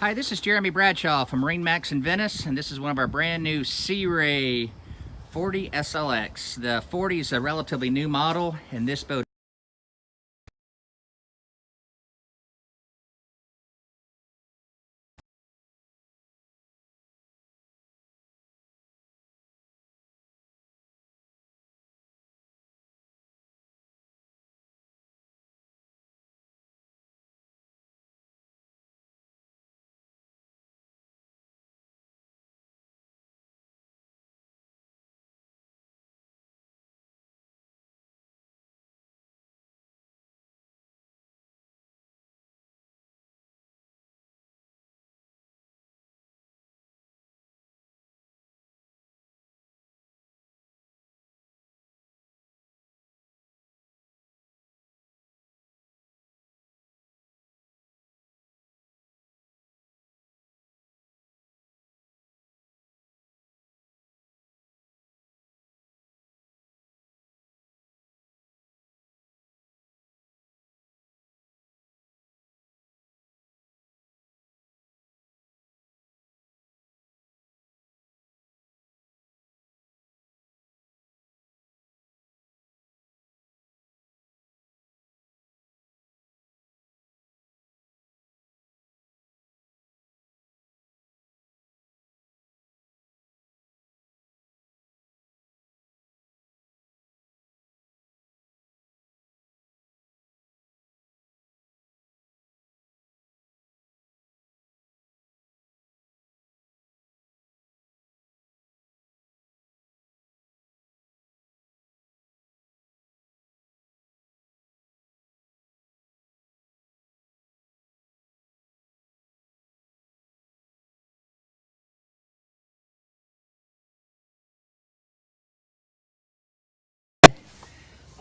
Hi, this is Jeremy Bradshaw from MarineMax in Venice, and this is one of our brand new Sea Ray 40 SLX. The 40 is a relatively new model, and this boat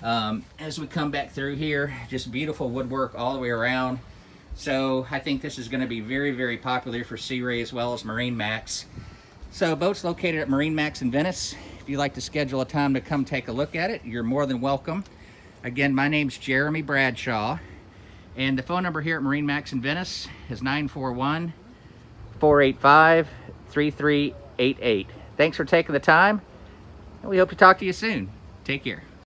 as we come back through here, just beautiful woodwork all the way around. So I think this is going to be very, very popular for Sea Ray as well as MarineMax. So boat's located at MarineMax in Venice. If you'd like to schedule a time to come take a look at it, you're more than welcome. Again, my name's Jeremy Bradshaw, and the phone number here at MarineMax in Venice is 941-485-3388. Thanks for taking the time, and we hope to talk to you soon. Take care.